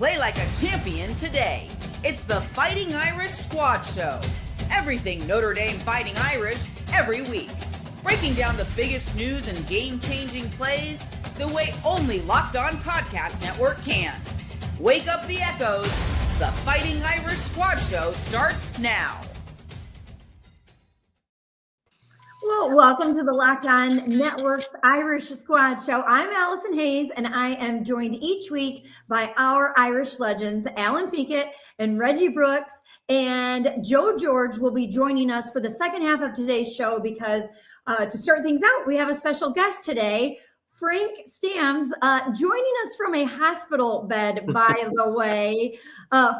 Play like a champion today. It's the Fighting Irish Squad Show. Everything Notre Dame Fighting Irish every week. Breaking down the biggest news and game-changing plays the way only Locked On Podcast Network can. Wake up the echoes. The Fighting Irish Squad Show starts now. Well, welcome to the Locked On Network's Irish Squad Show. I'm Allison Hayes, and I am joined each week by our Irish legends, Alan Pinkett and Reggie Brooks, and Joe George will be joining us for the second half of today's show because to start things out, we have a special guest today, Frank Stams, joining us from a hospital bed, by the way.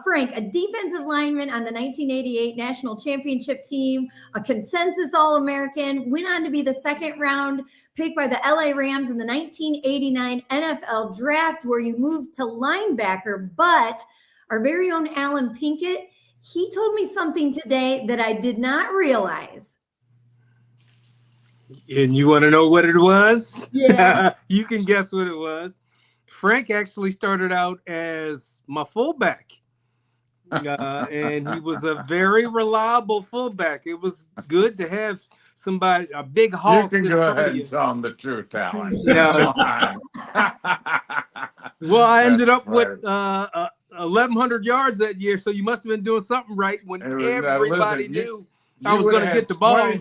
Frank, a defensive lineman on the 1988 National Championship team, a consensus All-American, went on to be the second-round pick by the LA Rams in the 1989 NFL Draft, where you moved to linebacker. But our very own Alan Pinkett, he told me something today that I did not realize. And you want to know what it was? Yeah. You can guess what it was. Frank actually started out as my fullback. And he was a very reliable fullback. It was good to have somebody, a big hoss in front of you. You can go ahead and tell him the truth, Alan. Yeah. Well, I ended up with 1,100 yards that year, so you must have been doing something right when everybody knew I was going to get the ball.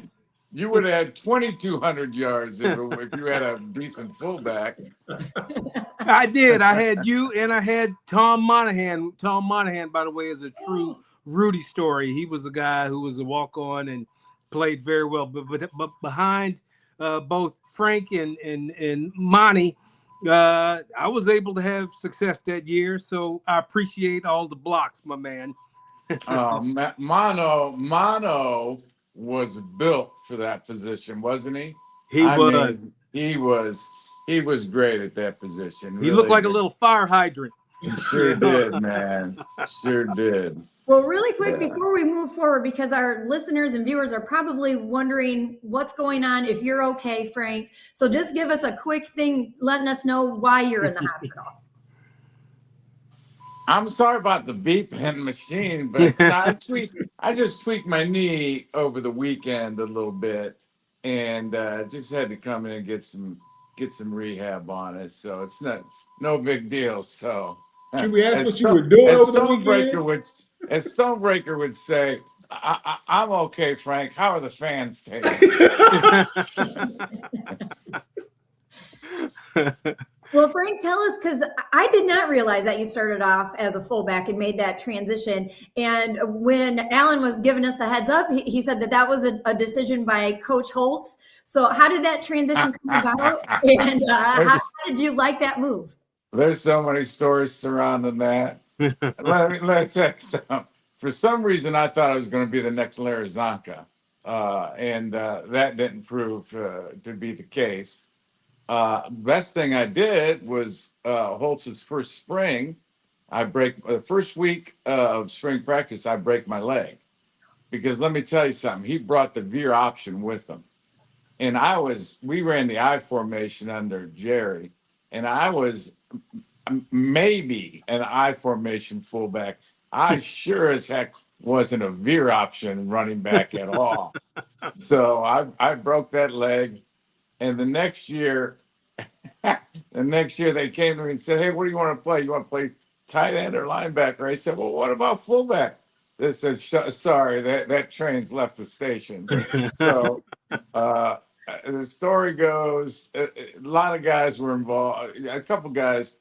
You would have had 2,200 yards if you had a decent fullback. I did. I had you, and I had Tom Monahan. Tom Monahan, by the way, is a true Rudy story. He was a guy who was a walk-on and played very well. But behind both Frank and Monty, I was able to have success that year. So I appreciate all the blocks, my man. Mono was built for that position, wasn't he? He was great at that position. He looked like a little fire hydrant. He sure did, man. Sure did. Well, really quick before we move forward, because our listeners and viewers are probably wondering what's going on, if you're okay, Frank. So just give us a quick thing letting us know why you're in the hospital. I'm sorry about the beeping machine, but I just tweaked my knee over the weekend a little bit, and just had to come in and get some rehab on it. So it's no big deal. So can we ask what you were doing over the weekend? As Stonebreaker would say, I'm okay, Frank. How are the fans taking? Well, Frank, tell us, because I did not realize that you started off as a fullback and made that transition. And when Alan was giving us the heads up, he said that was a decision by Coach Holtz. So how did that transition come about? And how did you like that move? There's so many stories surrounding that. Let's say something. For some reason, I thought I was going to be the next Larry Zonka. And that didn't prove to be the case. Best thing I did was Holtz's first spring. The first week of spring practice, I break my leg, because let me tell you something. He brought the veer option with him, and we ran the I formation under Jerry, and I was maybe an I formation fullback. I sure as heck wasn't a veer option running back at all. So I broke that leg. And the next year they came to me and said, "Hey, what do you want to play? You want to play tight end or linebacker?" I said, "Well, what about fullback?" They said, "Sorry, that train's left the station." So the story goes, a lot of guys were involved. A couple guys,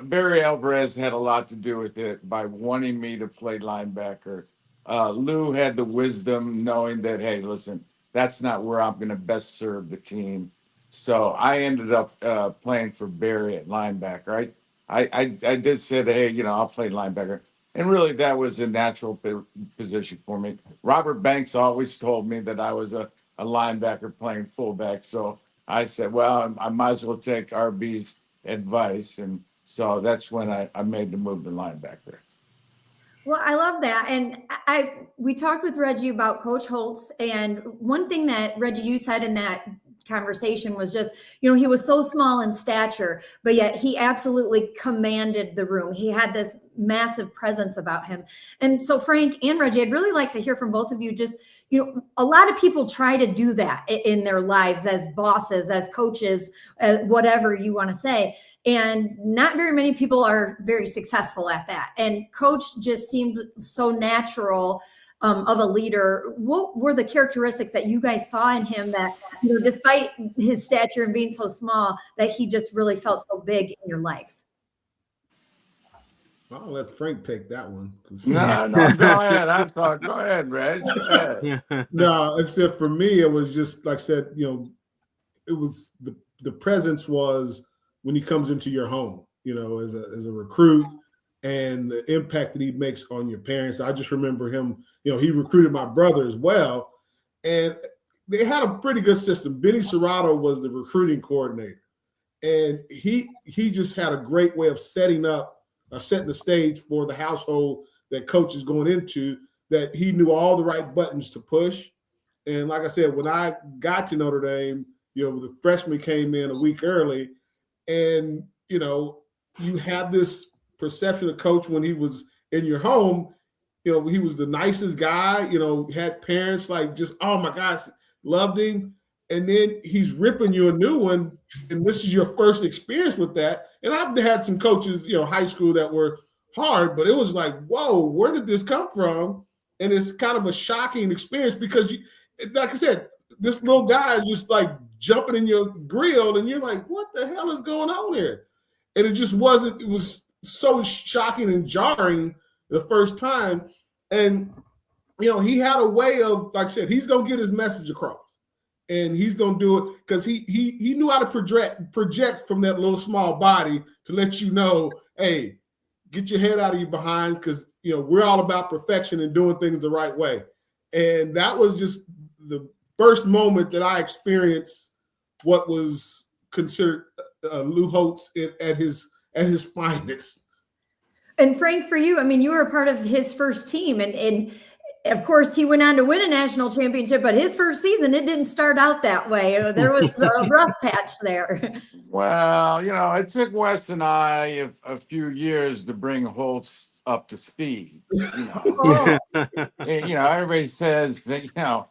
Barry Alvarez had a lot to do with it by wanting me to play linebacker. Lou had the wisdom knowing that, hey, listen, that's not where I'm going to best serve the team. So I ended up playing for Barry at linebacker. I did say that, hey, I'll play linebacker. And really, that was a natural position for me. Robert Banks always told me that I was a linebacker playing fullback. So I said, well, I might as well take RB's advice. And so that's when I made the move to linebacker. Well, I love that. And we talked with Reggie about Coach Holtz. And one thing that, Reggie, you said in that conversation was just, he was so small in stature, but yet he absolutely commanded the room. He had this massive presence about him. And so Frank and Reggie, I'd really like to hear from both of you. Just, a lot of people try to do that in their lives as bosses, as coaches, whatever you want to say. And not very many people are very successful at that. And Coach just seemed so natural of a leader. What were the characteristics that you guys saw in him that, despite his stature and being so small, that he just really felt so big in your life? I'll let Frank take that one. No, go ahead. Go ahead, Reg. Go ahead. No, except for me, it was just like I said, it was the presence was when he comes into your home, as a recruit, and the impact that he makes on your parents. I just remember him, he recruited my brother as well, and they had a pretty good system. Benny Serrato was the recruiting coordinator, and he just had a great way of setting the stage for the household that Coach is going into, that he knew all the right buttons to push. And like I said, when I got to Notre Dame, the freshman came in a week early, and, you have this perception of Coach when he was in your home, he was the nicest guy, had parents like just, oh my gosh, loved him. And then he's ripping you a new one. And this is your first experience with that. And I've had some coaches, high school that were hard, but it was like, whoa, where did this come from? And it's kind of a shocking experience because, like I said, this little guy is just like jumping in your grill and you're like, what the hell is going on here? And it was so shocking and jarring the first time. And, he had a way of, like I said, he's going to get his message across. And he's going to do it because he knew how to project from that little small body to let you know, hey, get your head out of your behind because, we're all about perfection and doing things the right way. And that was just the first moment that I experienced what was considered Lou Holtz at his finest. And Frank, for you, you were a part of his first team, and of course, he went on to win a national championship, but his first season, it didn't start out that way. There was a rough patch there. Well, it took Wes and I a few years to bring Holtz up to speed. Oh. And, everybody says that,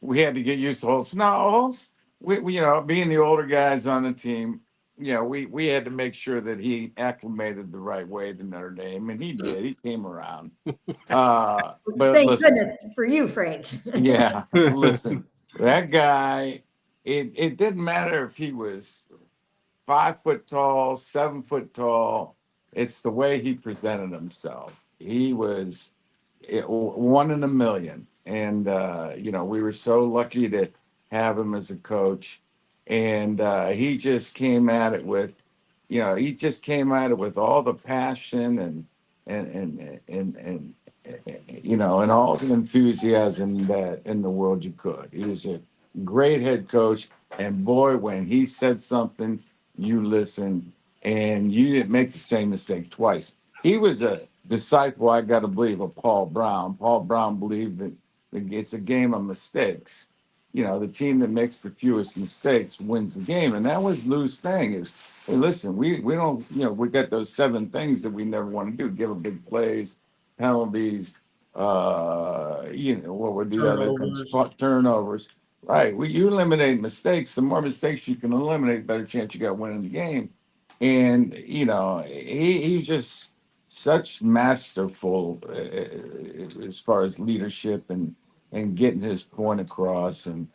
we had to get used to Holtz. No, Holtz, we being the older guys on the team, we had to make sure that he acclimated the right way to Notre Dame, and he did. He came around. But Thank goodness for you, Frank. Yeah, listen, that guy, it didn't matter if he was 5 foot tall, 7 foot tall. It's the way he presented himself. He was one in a million. And, we were so lucky to have him as a coach. And he just came at it with, all the passion and all the enthusiasm that in the world you could. He was a great head coach. And boy, when he said something, you listened and you didn't make the same mistake twice. He was a disciple, I got to believe, of Paul Brown. Paul Brown believed that it's a game of mistakes. The team that makes the fewest mistakes wins the game. And that was Lou's thing is, hey, listen, we don't, we got those 7 things that we never want to do. Give up big plays, penalties, what were the other things? Turnovers. Right. You eliminate mistakes. The more mistakes you can eliminate, better chance you got winning the game. And, he's just such masterful as far as leadership and getting his point across. And,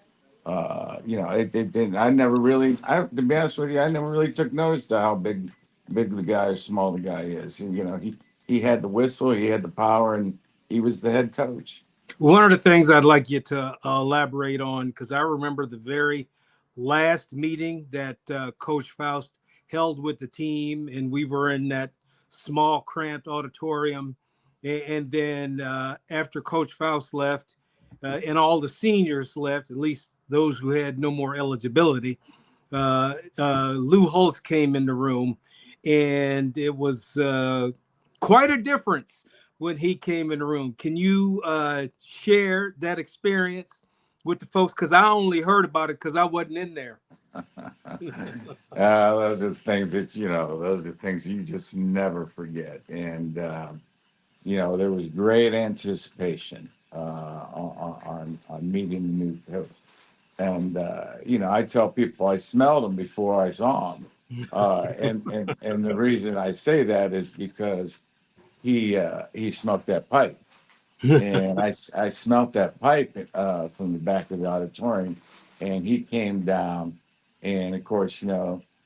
I never really, to be honest with you, I never really took notice to how big the guy or small the guy is. And, he had the whistle, he had the power, and he was the head coach. One of the things I'd like you to elaborate on, because I remember the very last meeting that Coach Faust held with the team, and we were in that small, cramped auditorium. And then after Coach Faust left, and all the seniors left, at least those who had no more eligibility, Lou Holtz came in the room, and it was quite a difference when he came in the room. Can you share that experience with the folks? Because I only heard about it because I wasn't in there. Those are things that, those are things you just never forget. And, there was great anticipation on meeting the new coach. And, I tell people I smelled him before I saw him. And the reason I say that is because he smoked that pipe. And I smelt that pipe from the back of the auditorium, and he came down. And of course,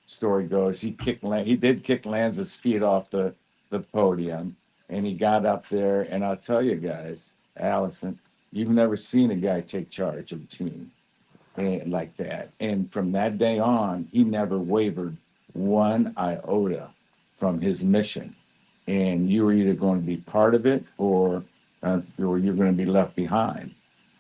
story goes, he did kick Lanza's feet off the podium, and he got up there. And I'll tell you guys, Allison, you've never seen a guy take charge of a team like that. And from that day on, he never wavered one iota from his mission. And you were either going to be part of it or you're going to be left behind.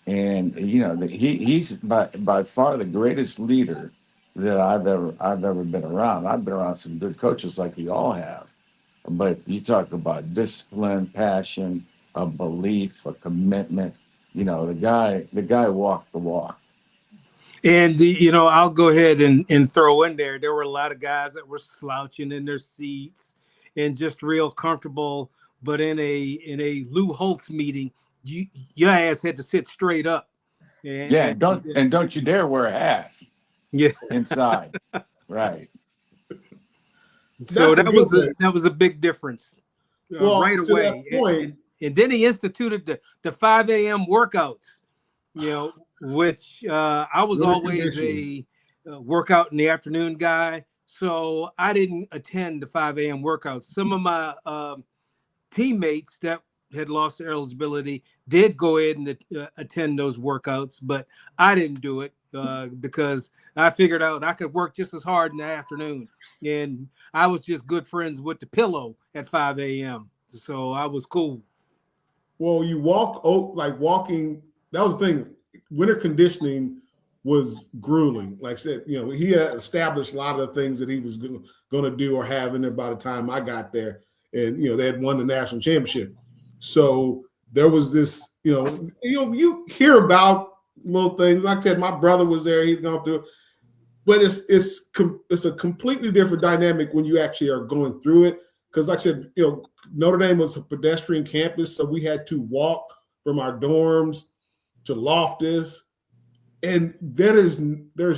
And he's by far the greatest leader that I've ever been around. I've been around some good coaches like we all have, but you talk about discipline, passion, a belief, a commitment. The guy walked the walk. And I'll go ahead and throw in there were a lot of guys that were slouching in their seats and just real comfortable. But in a Lou Holtz meeting, your ass had to sit straight up. And don't you dare wear a hat. Yeah, inside, right. So that was a big difference right away. That point, and then he instituted the 5 a.m. workouts. Which I was always a workout in the afternoon guy, so I didn't attend the 5 a.m. workouts. Some of my teammates that had lost their eligibility did go ahead and attend those workouts, but I didn't do it because I figured out I could work just as hard in the afternoon, and I was just good friends with the pillow at 5 a.m. So I was cool. Well, you walking. That was the thing. Winter conditioning was grueling. Like I said, he had established a lot of the things that he was going to do or have in there by the time I got there. And, they had won the national championship. So there was this, you hear about little things. Like I said, my brother was there. He'd gone through it. But it's a completely different dynamic when you actually are going through it. Because like I said, Notre Dame was a pedestrian campus. So we had to walk from our dorms to Loftus, and there's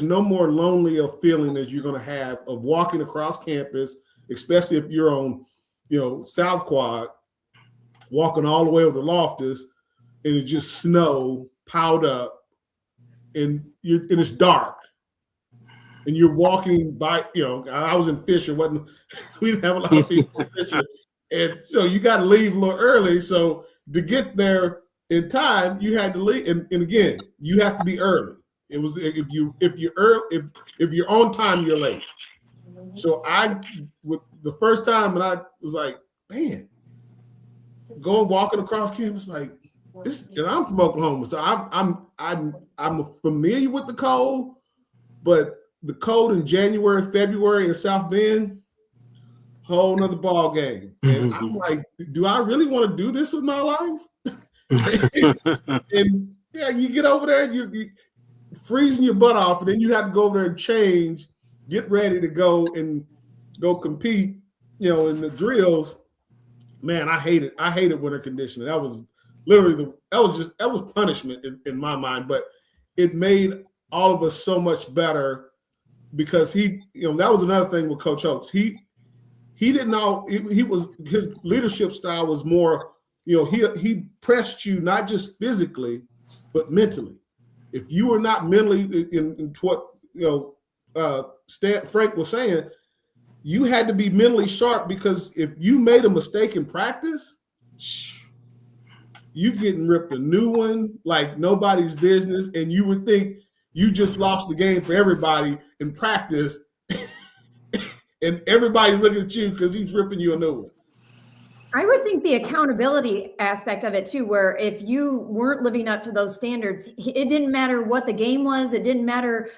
no more lonely a feeling as you're going to have of walking across campus, especially if you're on, South Quad, walking all the way over to Loftus, and it's just snow piled up, and it's dark, and you're walking by. I was in Fisher, we didn't have a lot of people in Fisher, and so you got to leave a little early. So to get there in time, you had to leave, and again, you have to be early. It was if you're on time, you're late. So the first time when I was like, man, walking across campus like this, and I'm from Oklahoma, so I'm familiar with the cold, but the cold in January, February in South Bend, whole nother ball game. And I'm like, do I really want to do this with my life? and you get over there, you freezing your butt off, and then you have to go over there and change, get ready to go compete, in the drills. Man, I hated winter conditioning. That was literally that was punishment in my mind, but it made all of us so much better because that was another thing with Coach Holtz. He didn't know his leadership style was more. He pressed you not just physically, but mentally. If you were not mentally in what Frank was saying, you had to be mentally sharp because if you made a mistake in practice, you getting ripped a new one like nobody's business, and you would think you just lost the game for everybody in practice, and everybody's looking at you because he's ripping you a new one. I would think the accountability aspect of it too, where if you weren't living up to those standards, it didn't matter what the game was. It didn't matter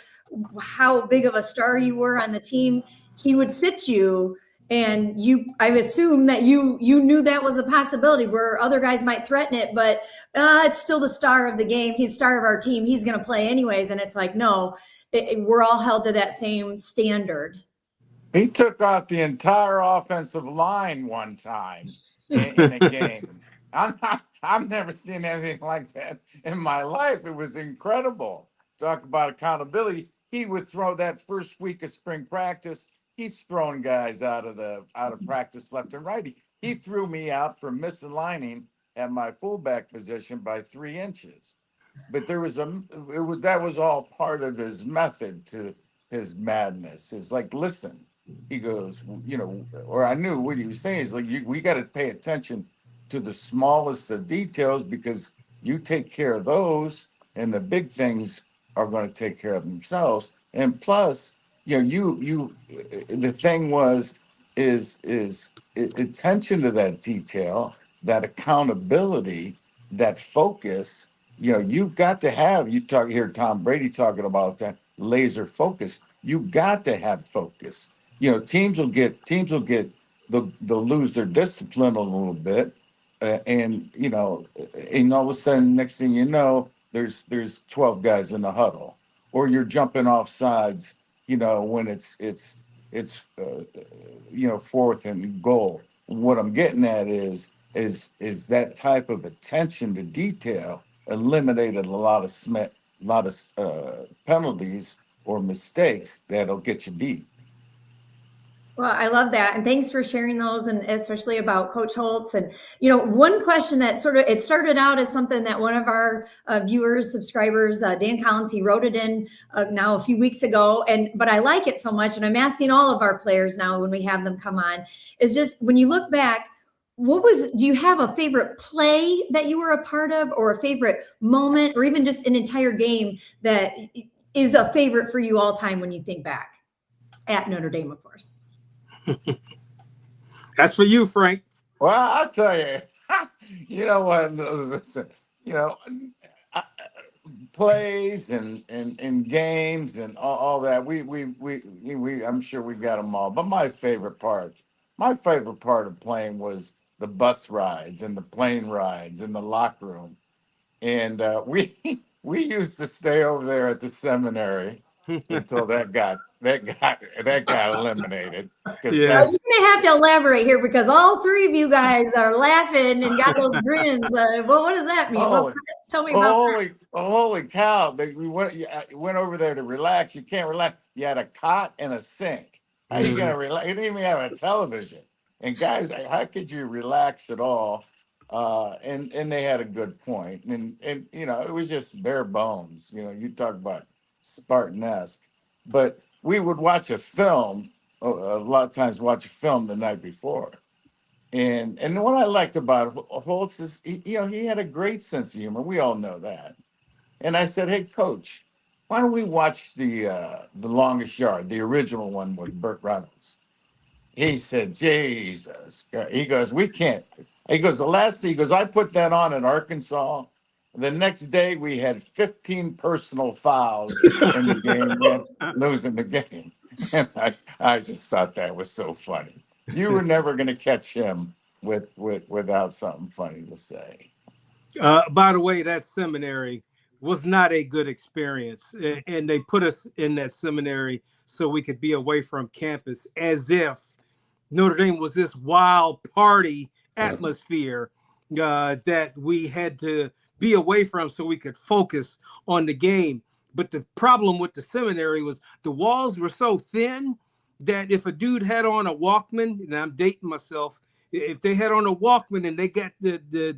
how big of a star you were on the team. He would sit you And I assume that you knew that was a possibility where other guys might threaten it, but it's still the star of the game. He's star of our team. He's going to play anyways. And it's like, no, we're all held to that same standard. He took out the entire offensive line one time in a game. I've never seen anything like that in my life. It was incredible. Talk about accountability. He would throw that first week of spring practice. He's throwing guys out of practice left and right. He threw me out for misaligning at my fullback position by 3 inches. But that was all part of his method to his madness. It's like, listen, he goes, or I knew what he was saying is like, we got to pay attention to the smallest of details, because you take care of those and the big things are going to take care of themselves. And plus, the thing is attention to that detail, that accountability, that focus. You've got to have, you hear Tom Brady talking about that laser focus. You've got to have focus. Teams will they'll lose their discipline a little bit. And all of a sudden, next thing you know, there's 12 guys in the huddle, or you're jumping off sides, when it's 4th and goal. What I'm getting at is that type of attention to detail eliminated a lot of penalties or mistakes that'll get you beat. Well, I love that. And thanks for sharing those, and especially about Coach Holtz. And, one question that it started out as something that one of our viewers, subscribers, Dan Collins, he wrote it in now a few weeks ago. But I like it so much. And I'm asking all of our players now when we have them come on, is just when you look back, do you have a favorite play that you were a part of, or a favorite moment, or even just an entire game that is a favorite for you all time when you think back at Notre Dame, of course? That's for you, Frank. Well, I'll tell you, you know what? Listen, plays and games and all that. We I'm sure we got them all. But my favorite part of playing was the bus rides and the plane rides and the locker room. And we used to stay over there at the seminary until that got eliminated. Yeah. You're gonna have to elaborate here, because all three of you guys are laughing and got those grins. What does that mean? Tell me about that. Holy cow! We went over there to relax. You can't relax. You had a cot and a sink. How are you gonna relax? You didn't even have a television. And guys, how could you relax at all? And they had a good point. And it was just bare bones. You talk about Spartan-esque. But we would watch a film, a lot of times watch a film the night before. And what I liked about Holtz is, he had a great sense of humor. We all know that. And I said, hey, Coach, why don't we watch the Longest Yard, the original one with Burt Reynolds? He said, Jesus. He goes, we can't. He goes, I put that on in Arkansas. The next day, we had 15 personal fouls in the game, losing the game. And I just thought that was so funny. You were never going to catch him without something funny to say. By the way, that seminary was not a good experience. And they put us in that seminary so we could be away from campus, as if Notre Dame was this wild party atmosphere that we had to be away from so we could focus on the game. But the problem with the seminary was the walls were so thin that if a dude had on a Walkman, and I'm dating myself, if they had on a Walkman and they got the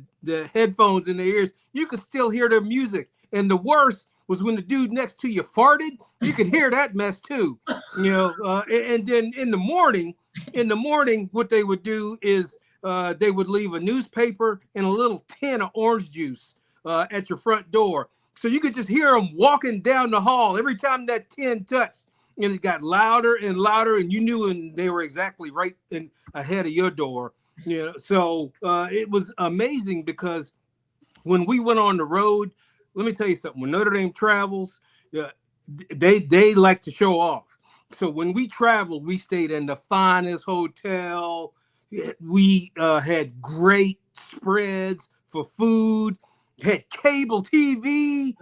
headphones in their ears, you could still hear their music. And the worst was when the dude next to you farted, you could hear that mess too. And then in the morning, what they would do is they would leave a newspaper and a little tin of orange juice at your front door. So you could just hear them walking down the hall every time that tin touched. And it got louder and louder, and you knew when they were exactly right ahead of your door. So it was amazing, because when we went on the road, let me tell you something. When Notre Dame travels, they like to show off. So when we traveled, we stayed in the finest hotel. We had great spreads for food, had cable TV,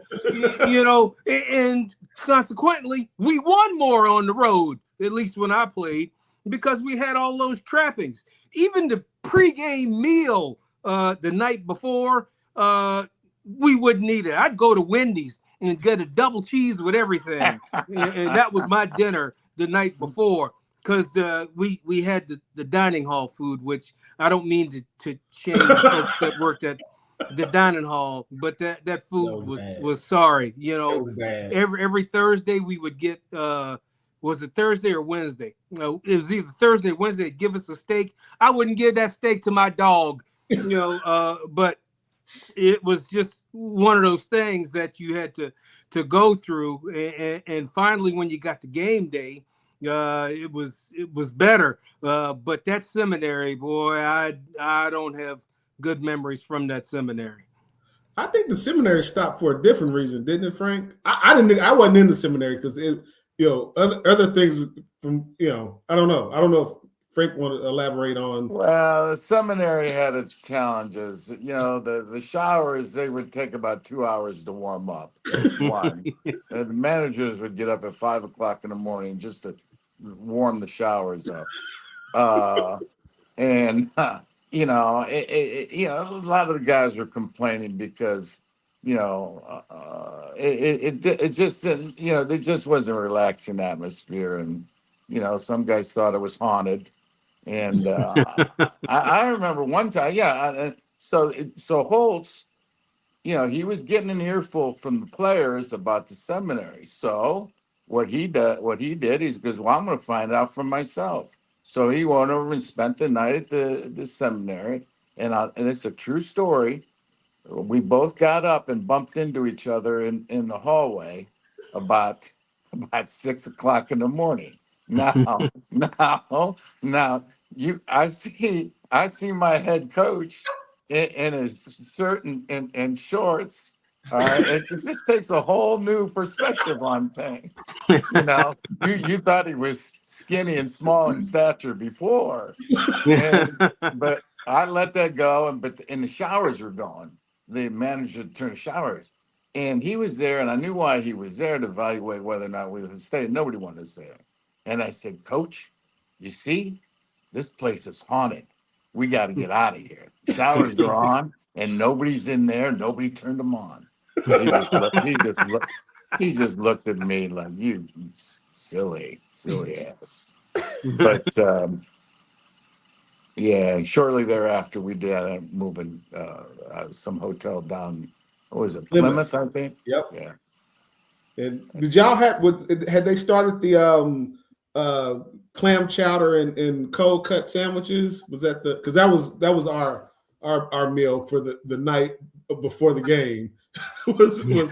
and consequently, we won more on the road, at least when I played, because we had all those trappings. Even the pregame meal the night before, we wouldn't eat it. I'd go to Wendy's and get a double cheese with everything. And that was my dinner the night before, because we had the dining hall food, which I don't mean to shame folks that worked at the dining hall, but that food was sorry. It was bad. Every Thursday we would get, was it Thursday or Wednesday? No, it was either Thursday or Wednesday. They'd give us a steak. I wouldn't give that steak to my dog, but it was just one of those things that you had to go through. And finally, when you got to game day, it was better. But that seminary, boy, I don't have good memories from that seminary. I think the seminary stopped for a different reason, didn't it, Frank? I wasn't in the seminary because other things from I don't know if Frank want to elaborate on. Well, the seminary had its challenges. The showers, they would take about 2 hours to warm up. One, and the managers would get up at 5 o'clock in the morning just to warm the showers up. A lot of the guys were complaining because it just didn't, there just wasn't a relaxing atmosphere, and some guys thought it was haunted. And I remember one time, so Holtz, he was getting an earful from the players about the seminary. So what he did, he goes, well, I'm going to find out for myself. So he went over and spent the night at the seminary, and it's a true story. We both got up and bumped into each other in the hallway about 6 o'clock in the morning. Now, I see my head coach in his shirt and shorts. All right, it just takes a whole new perspective on things. You thought he was skinny and small in stature before, but I let that go. And the showers were going. The manager turned the showers, and he was there, and I knew why he was there, to evaluate whether or not we would stay. Nobody wanted to stay. And I said, Coach, you see, this place is haunted. We got to get out of here. Showers are on, and nobody's in there. Nobody turned them on. He just looked at me like, you silly ass. But shortly thereafter, we did end up moving some hotel down. What was it, Plymouth, I think? Yep. Yeah. And did y'all had they started the clam chowder and cold cut sandwiches? Was that because that was our meal for the night before the game? was we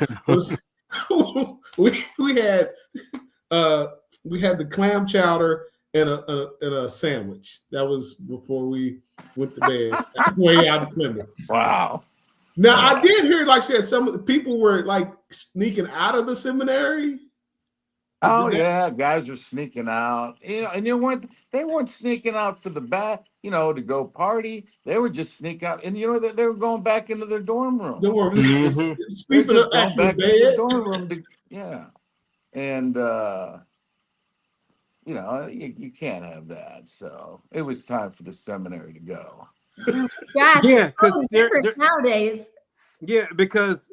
had the clam chowder and a sandwich. That was before we went to bed. Way out of Plymouth. Wow. Now I did hear, like I said, some of the people were like sneaking out of the seminary. Oh yeah, guys are sneaking out. And they weren't sneaking out for the back, to go party. They were just sneaking out, and they were going back into their dorm room. Sleeping up back in bed. Dorm room and you can't have that. So it was time for the seminary to go. Gosh, yeah, because nowadays. Yeah, because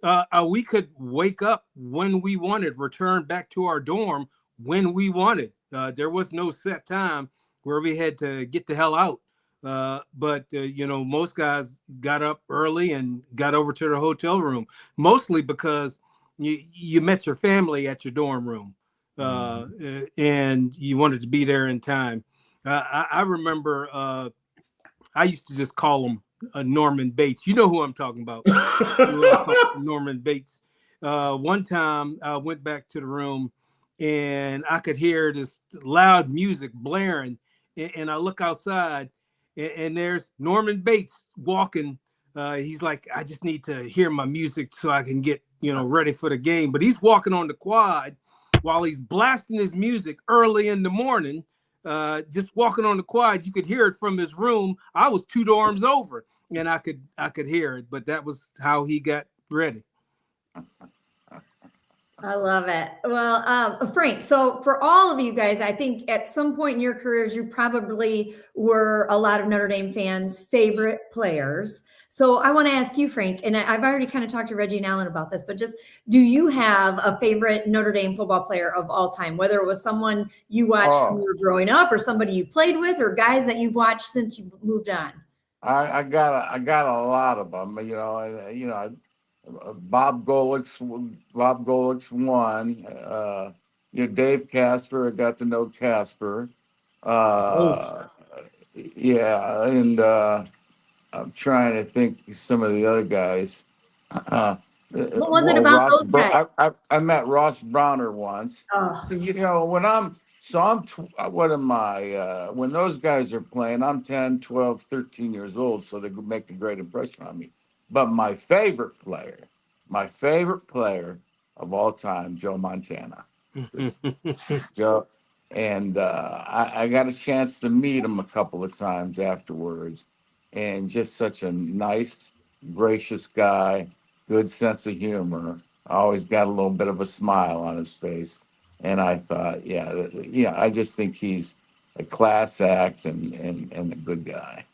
we could wake up when we wanted, return back to our dorm when we wanted. There was no set time where we had to get the hell out. But most guys got up early and got over to the hotel room, mostly because you met your family at your dorm room, and you wanted to be there in time. I remember I used to just call them Norman Bates. You know who I'm talking about. Norman Bates. One time I went back to the room and I could hear this loud music blaring, and I look outside and there's Norman Bates walking. He's like, I just need to hear my music so I can get ready for the game. But he's walking on the quad, while he's blasting his music early in the morning, just walking on the quad. You could hear it from his room. I was 2 dorms over, and I could hear it. But that was how he got ready. I love it. Well, Frank, so for all of you guys, I think at some point in your careers, you probably were a lot of Notre Dame fans' favorite players. So I want to ask you, Frank, and I've already kind of talked to Reggie and Alan about this, but just do you have a favorite Notre Dame football player of all time, whether it was someone you watched when you were growing up or somebody you played with or guys that you've watched since you moved on? I got a lot of them, Bob Golick's one. Dave Casper. I got to know Casper. Yeah, and I'm trying to think some of the other guys. What was it about those guys? I met Ross Browner once. Oh. So, what am I? When those guys are playing, I'm 10, 12, 13 years old, so they make a great impression on me. But my favorite player of all time, Joe Montana. Joe, and I got a chance to meet him a couple of times afterwards, and just such a nice, gracious guy, good sense of humor. Always got a little bit of a smile on his face. And I thought, I just think he's a class act and a good guy.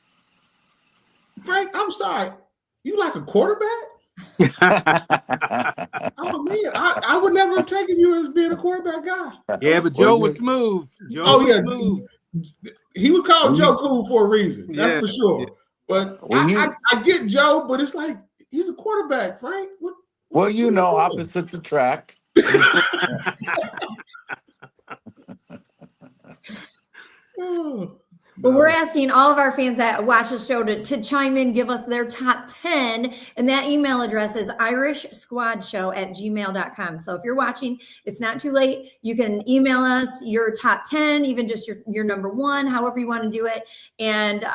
Frank, I'm sorry. You like a quarterback? Oh man, I would never have taken you as being a quarterback guy. Yeah, but Joe was smooth. Smooth. He was called Joe Cool for a reason. That's for sure. Yeah. But I get Joe, but it's like he's a quarterback, Frank. Opposites attract. Well, we're asking all of our fans that watch the show to chime in, give us their top 10. And that email address is irishsquadshow@gmail.com. So if you're watching, it's not too late. You can email us your top 10, even just your number 1, however you want to do it. And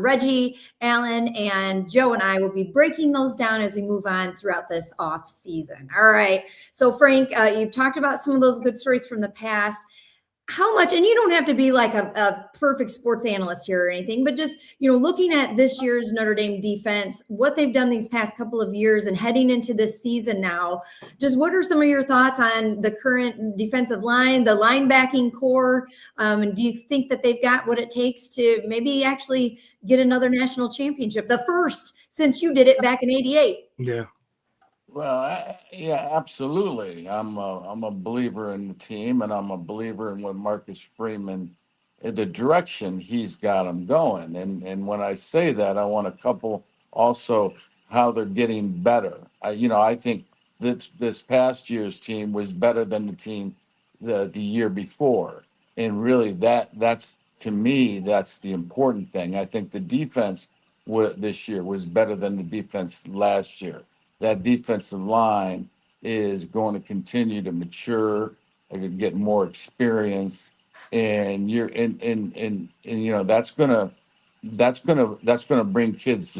Reggie, Alan, and Joe and I will be breaking those down as we move on throughout this off season. All right. So Frank, you've talked about some of those good stories from the past. How much, and you don't have to be like a perfect sports analyst here or anything, but just, looking at this year's Notre Dame defense, what they've done these past couple of years and heading into this season now, just what are some of your thoughts on the current defensive line, the linebacking core? And do you think that they've got what it takes to maybe actually get another national championship, the first since you did it back in '88? Yeah. Well, absolutely. I'm a believer in the team, and I'm a believer in what Marcus Freeman, the direction he's got them going. And when I say that, I want to couple also how they're getting better. I think this past year's team was better than the team the year before, and really that's to me that's the important thing. I think the defense this year was better than the defense last year. That defensive line is going to continue to mature and get more experience, and that's gonna bring kids to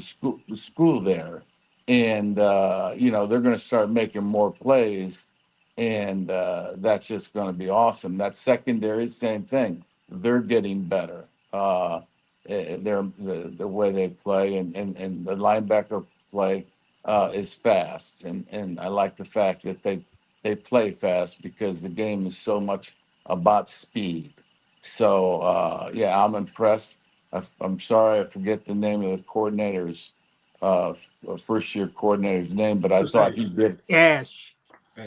school there, and they're gonna start making more plays, and that's just gonna be awesome. That secondary, same thing. They're getting better. They're the way they play and the linebacker play. Is fast, and I like the fact that they play fast because the game is so much about speed. So I'm impressed. I'm sorry I forget the name of the coordinator's first year coordinator's name, but I thought he did. Ash.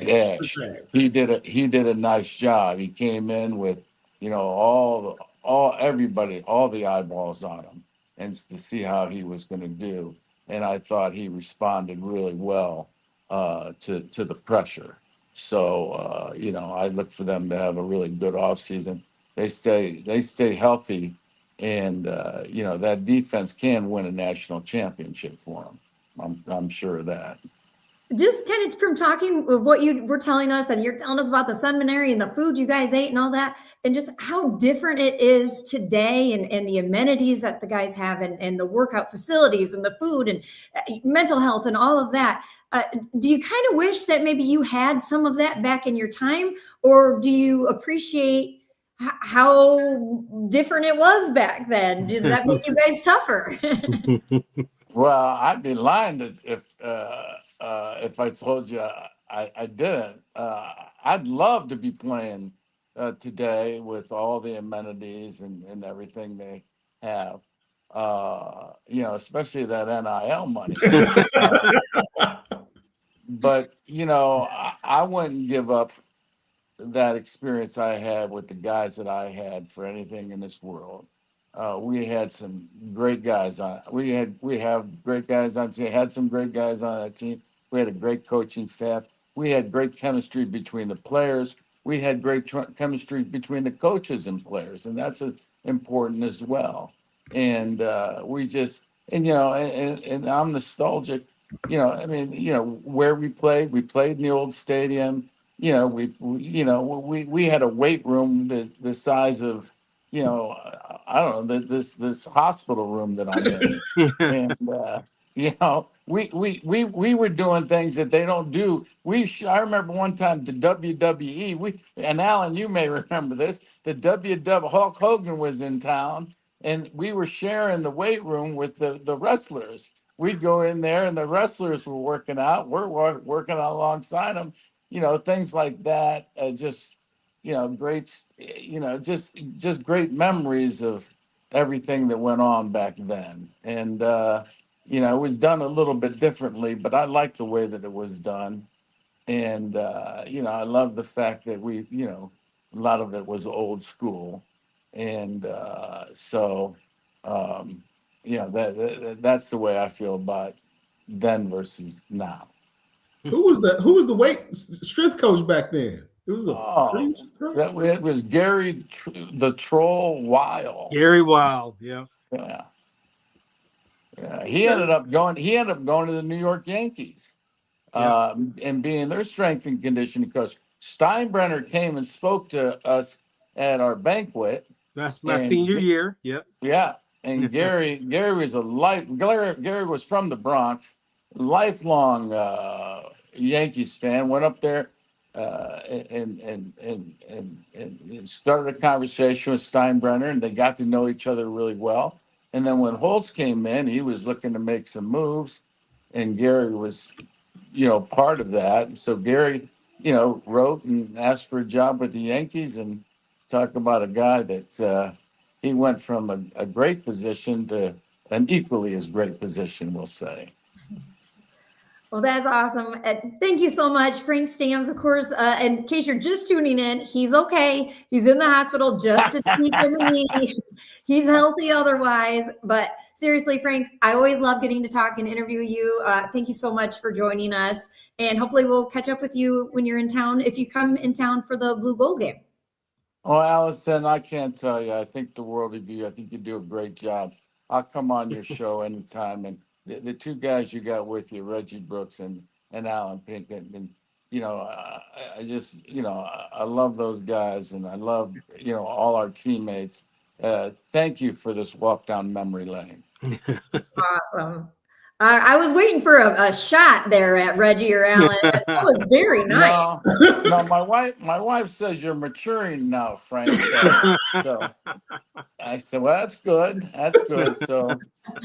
He did a nice job. He came in with all the eyeballs on him, and to see how he was going to do. And I thought he responded really well to the pressure. So I look for them to have a really good offseason. They stay healthy, and that defense can win a national championship for them. I'm sure of that. Just kind of from talking of what you were telling us, and you're telling us about the seminary and the food you guys ate and all that, and just how different it is today, and the amenities that the guys have, and the workout facilities and the food and mental health and all of that. Do you kind of wish that maybe you had some of that back in your time, or do you appreciate how different it was back then? Did that make you guys tougher? Well, I'd be lying if I told you I didn't. I'd love to be playing today with all the amenities and everything they have. Especially that NIL money. But I wouldn't give up that experience I had with the guys that I had for anything in this world. We had some great guys on. We have great guys on team. Had some great guys on that team. We had a great coaching staff. We had great chemistry between the players. We had great chemistry between the coaches and players, and that's important as well. And and I'm nostalgic. Where we played in the old stadium. We had a weight room the size of, I don't know, this hospital room that I'm in. And we were doing things that they don't do. I remember one time the WWE, and Alan, you may remember this, the WWE, Hulk Hogan was in town, and we were sharing the weight room with the wrestlers. We'd go in there and the wrestlers were working out. We're working alongside them, things like that. Great, just great memories of everything that went on back then. And, it was done a little bit differently, but I like the way that it was done. And, I love the fact that a lot of it was old school. And that's the way I feel about then versus now. Who was the weight strength coach back then? It was it was Gary the Troll Weil. Gary Weil, yeah. Yeah. He ended up going to the New York Yankees, and being their strength and conditioning coach. Steinbrenner came and spoke to us at our banquet. That's my senior year. Yep. Yeah. And Gary was Gary was from the Bronx, lifelong Yankees fan. Went up there and started a conversation with Steinbrenner, and they got to know each other really well. And then when Holtz came in, he was looking to make some moves, and Gary was, part of that. And so Gary, wrote and asked for a job with the Yankees, and talk about a guy that he went from a great position to an equally as great position, we'll say. Well, that's awesome. Thank you so much, Frank Stams. Of course, in case you're just tuning in, he's okay. He's in the hospital just a tweak in the knee. He's healthy otherwise. But seriously, Frank, I always love getting to talk and interview you. Thank you so much for joining us. And hopefully we'll catch up with you when you're in town, if you come in town for the Blue Gold game. Oh, Allison, I can't tell you. I think the world of you. I think you do a great job. I'll come on your show anytime. And the two guys you got with you, Reggie Brooks and Alan Pinkett, and I just I love those guys, and I love all our teammates. Thank you for this walk down memory lane. Awesome. I was waiting for a shot there at Reggie or Alan. That was very nice. No, my wife says you're maturing now, Frank. So I said, well, that's good. That's good. So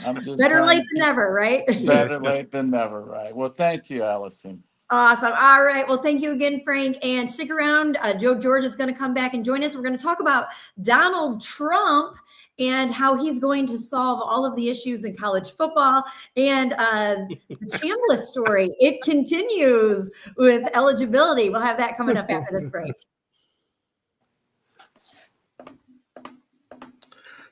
I'm just better late than never, right? Better late than never, right? Well, thank you, Allison. Awesome. All right. Well, thank you again, Frank. And stick around. Joe George is going to come back and join us. We're going to talk about Donald Trump and how he's going to solve all of the issues in college football, and the Chambliss story. It continues with eligibility. We'll have that coming up after this break.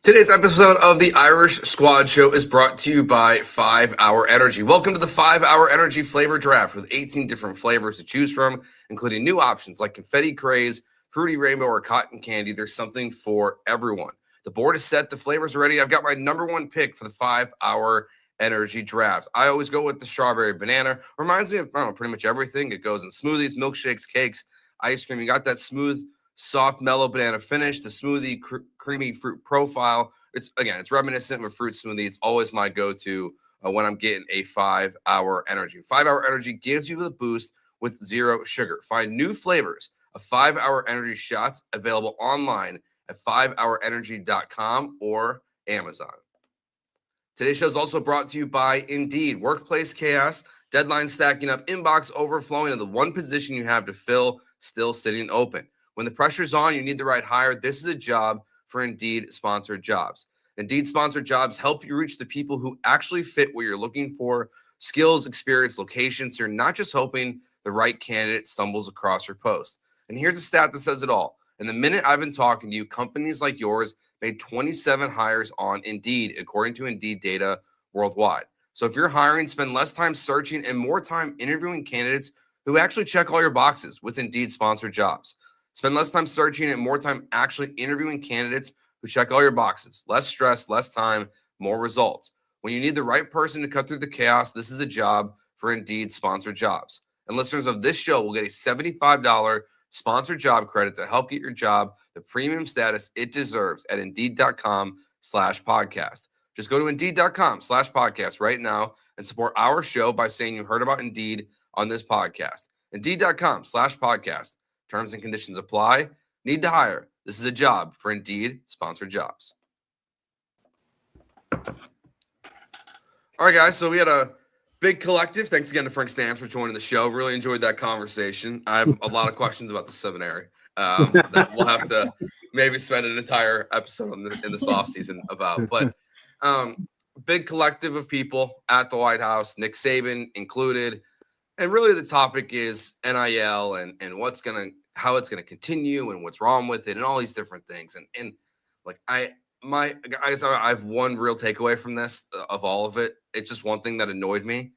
Today's episode of the Irish Squad Show is brought to you by 5 Hour Energy. Welcome to the 5 Hour Energy flavor draft with 18 different flavors to choose from, including new options like confetti craze, fruity rainbow, or cotton candy. There's something for everyone. The board is set. The flavors are ready. I've got my number one pick for the 5 Hour energy draft. I always go with the strawberry banana. Reminds me of, I don't know, pretty much everything. It goes in smoothies, milkshakes, cakes, ice cream. You got that smooth, soft, mellow banana finish, the smoothie, creamy fruit profile. It's reminiscent of a fruit smoothie. It's always my go-to when I'm getting a 5-hour energy. 5-hour energy gives you the boost with zero sugar. Find new flavors of 5-hour energy shots available online at 5hourenergy.com or Amazon. Today's show is also brought to you by Indeed. Workplace chaos, deadlines stacking up, inbox overflowing, and the one position you have to fill still sitting open. When the pressure's on, you need the right hire. This is a job for Indeed sponsored jobs. Indeed sponsored jobs help you reach the people who actually fit what you're looking for, skills, experience, locations. So you're not just hoping the right candidate stumbles across your post. And here's a stat that says it all. In the minute I've been talking to you, companies like yours made 27 hires on Indeed, according to Indeed data worldwide. So if you're hiring, spend less time searching and more time interviewing candidates who actually check all your boxes with Indeed sponsored jobs. Spend less time searching and more time actually interviewing candidates who check all your boxes. Less stress, less time, more results. When you need the right person to cut through the chaos, this is a job for Indeed sponsored jobs. And listeners of this show will get a $75 sponsored job credit to help get your job the premium status it deserves at Indeed.com/podcast. Just go to Indeed.com/podcast right now and support our show by saying you heard about Indeed on this podcast. Indeed.com/podcast. Terms and conditions apply. Need to hire. This is a job for Indeed sponsored jobs. All right, guys. So we had a big collective. Thanks again to Frank Stams for joining the show. Really enjoyed that conversation. I have a lot of questions about the seminary that we'll have to maybe spend an entire episode in this offseason about. But big collective of people at the White House, Nick Saban included. And really the topic is NIL and how it's gonna continue and what's wrong with it and all these different things. And like I have one real takeaway from this of all of it. It's just one thing that annoyed me.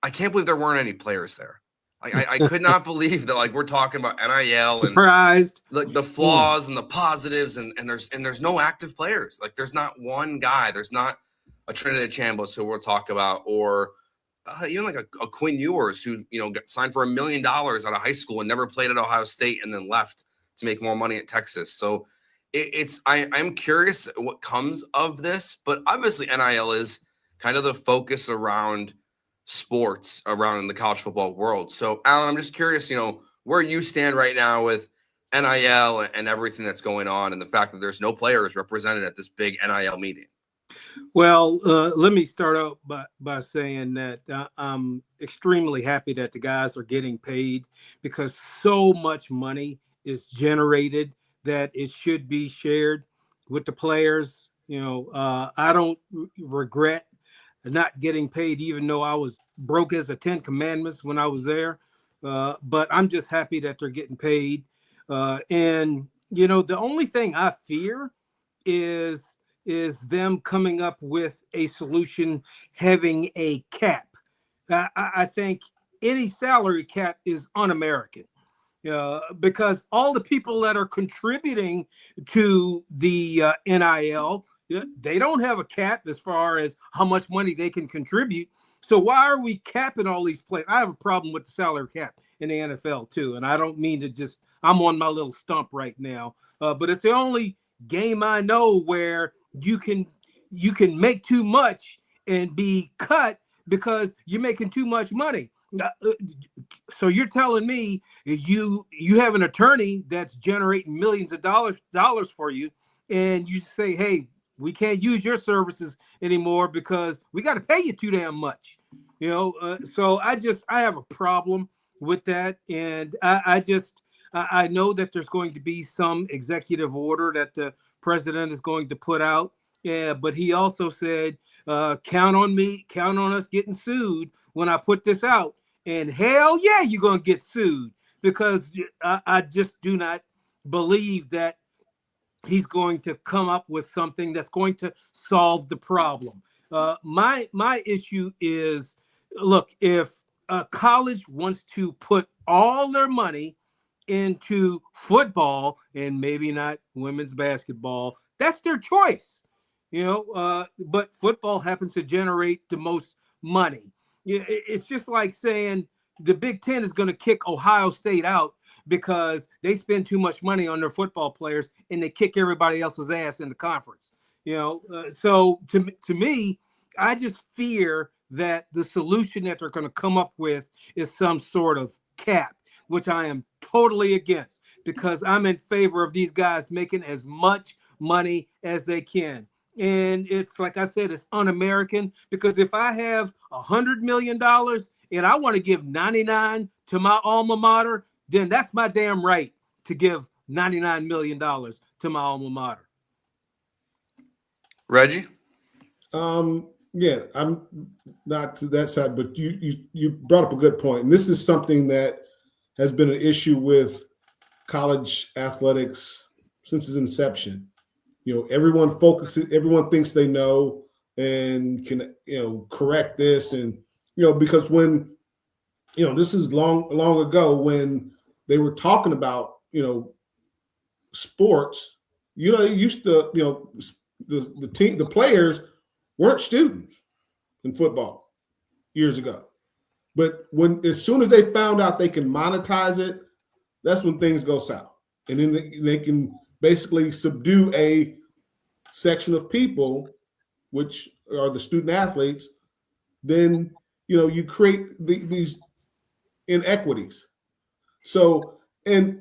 I can't believe there weren't any players there. I could not believe that, like, we're talking about NIL and Surprised. like the flaws and the positives and there's no active players. Like there's not one guy. There's not a Trinidad Chambers who we'll talk about, or even like a Quinn Ewers who got signed for $1 million out of high school and never played at Ohio State and then left to make more money at Texas. So I'm curious what comes of this, but obviously NIL is kind of the focus around sports around the college football world. So Alan, I'm just curious, where you stand right now with NIL and everything that's going on and the fact that there's no players represented at this big NIL meeting. Well, let me start out by saying that I'm extremely happy that the guys are getting paid because so much money is generated that it should be shared with the players. I don't regret not getting paid, even though I was broke as the 10 Commandments when I was there. But I'm just happy that they're getting paid. And the only thing I fear is them coming up with a solution having a cap. I think any salary cap is un-American. Because all the people that are contributing to the NIL, they don't have a cap as far as how much money they can contribute. So why are we capping all these players? I have a problem with the salary cap in the NFL too. And I don't mean to I'm on my little stump right now. But it's the only game I know where you can make too much and be cut because you're making too much money. So you're telling me you have an attorney that's generating millions of dollars for you, and you say, hey, we can't use your services anymore because we got to pay you too damn much. So I have a problem with that. And I know that there's going to be some executive order that the president is going to put out. Yeah, but he also said, count on me, count on us getting sued when I put this out. And hell yeah, you're going to get sued because I just do not believe that he's going to come up with something that's going to solve the problem. My issue is, look, if a college wants to put all their money into football and maybe not women's basketball, that's their choice. but football happens to generate the most money. It's just like saying the Big Ten is going to kick Ohio State out because they spend too much money on their football players and they kick everybody else's ass in the conference. So to me, I just fear that the solution that they're going to come up with is some sort of cap, which I am totally against, because I'm in favor of these guys making as much money as they can. And it's like I said, it's un-American, because if I have $100 million and I want to give 99 to my alma mater, then that's my damn right to give $99 million to my alma mater. Reggie? Yeah, I'm not to that side, but you brought up a good point. And this is something that has been an issue with college athletics since its inception. Everyone thinks they know and can, correct this. And, because when, this is long ago when they were talking about, sports, they used to, the players weren't students in football years ago. But as soon as they found out they can monetize it, that's when things go south. And then they can basically subdue a section of people, which are the student athletes. Then, you create these inequities. So, and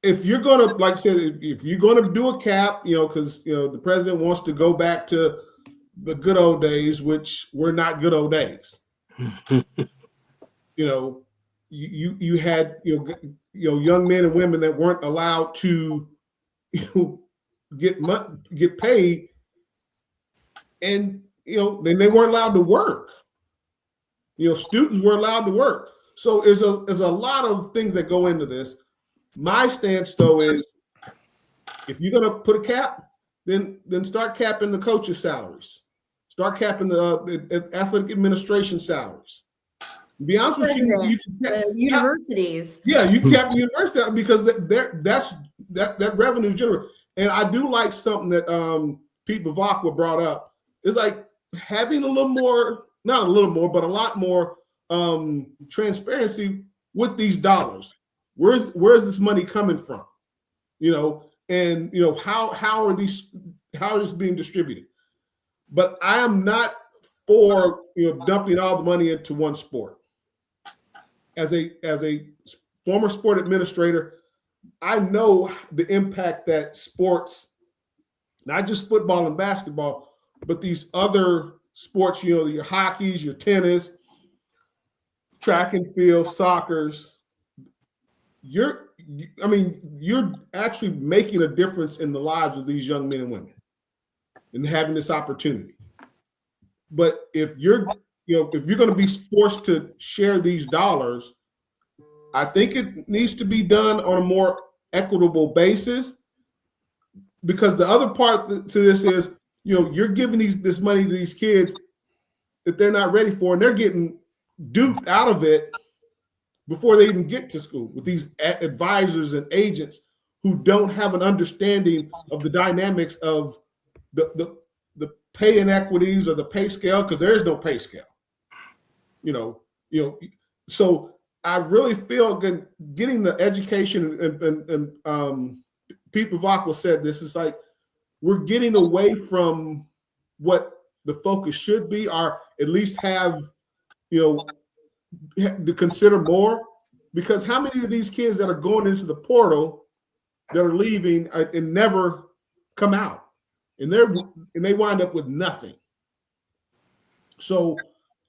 if you're going to, like I said, if you're going to do a cap, because, the president wants to go back to the good old days, which were not good old days. You had young men and women that weren't allowed to get paid, and then they weren't allowed to work. Students were allowed to work. So there's a lot of things that go into this. My stance, though, is if you're going to put a cap, then start capping the coaches' salaries. Start capping the athletic administration salaries. To be honest with you, the universities. Yeah, you cap the university because that revenue generated. And I do like something that Pete Bavacqua brought up. It's like having a little more, not a little more, but a lot more transparency with these dollars. Where's this money coming from? And how are this being distributed? But I am not for dumping all the money into one sport. As a former sport administrator, I know the impact that sports, not just football and basketball, but these other sports, your hockeys, your tennis, track and field, soccers, you're actually making a difference in the lives of these young men and women and having this opportunity. But if you're going to be forced to share these dollars, I think it needs to be done on a more equitable basis, because the other part to this is, you're giving this money to these kids that they're not ready for, and they're getting duped out of it before they even get to school with these advisors and agents who don't have an understanding of the dynamics of the pay inequities or the pay scale, because there is no pay scale. So I really feel getting the education and Pete Bavacqua said this is like we're getting away from what the focus should be, or at least have to consider more, because how many of these kids that are going into the portal that are leaving and never come out, and they wind up with nothing. So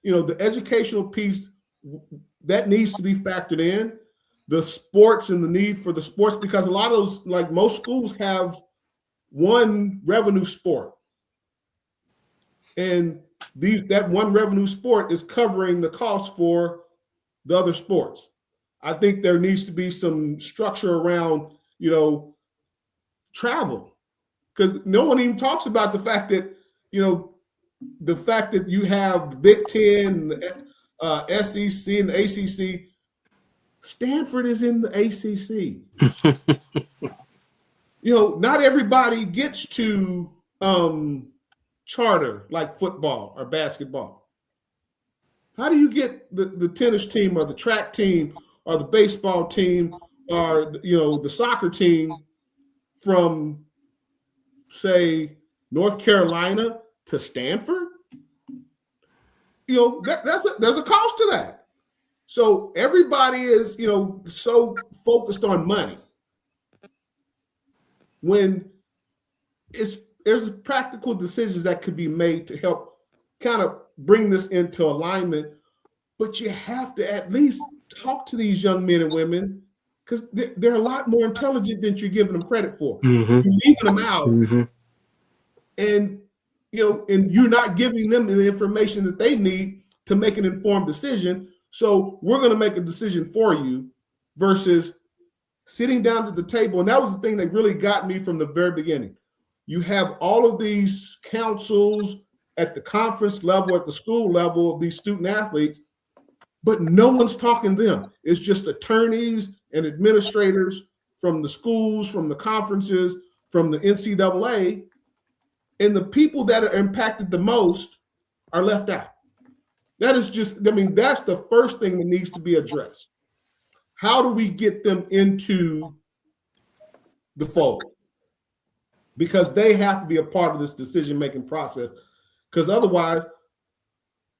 the educational piece that needs to be factored in, the sports and the need for the sports, because a lot of those, like most schools, have one revenue sport, and that one revenue sport is covering the cost for the other sports. I think there needs to be some structure around travel, because no one even talks about the fact that you have the Big Ten, the SEC, and the ACC. Stanford is in the ACC. Not everybody gets to charter like football or basketball? How do you get the tennis team or the track team or the baseball team or the soccer team from, say, North Carolina to Stanford? There's a cost to that. So everybody is, so focused on money when there's practical decisions that could be made to help kind of bring this into alignment. But you have to at least talk to these young men and women because they're a lot more intelligent than you're giving them credit for. Mm-hmm. You're leaving them out, Mm-hmm. and you're not giving them the information that they need to make an informed decision. So we're going to make a decision for you versus sitting down at the table. And that was the thing that really got me from the very beginning. You have all of these councils at the conference level, at the school level of these student athletes, but no one's talking to them. It's just attorneys and administrators from the schools, from the conferences, from the NCAA, and the people that are impacted the most are left out. That is that's the first thing that needs to be addressed. How do we get them into the fold? Because they have to be a part of this decision-making process, because otherwise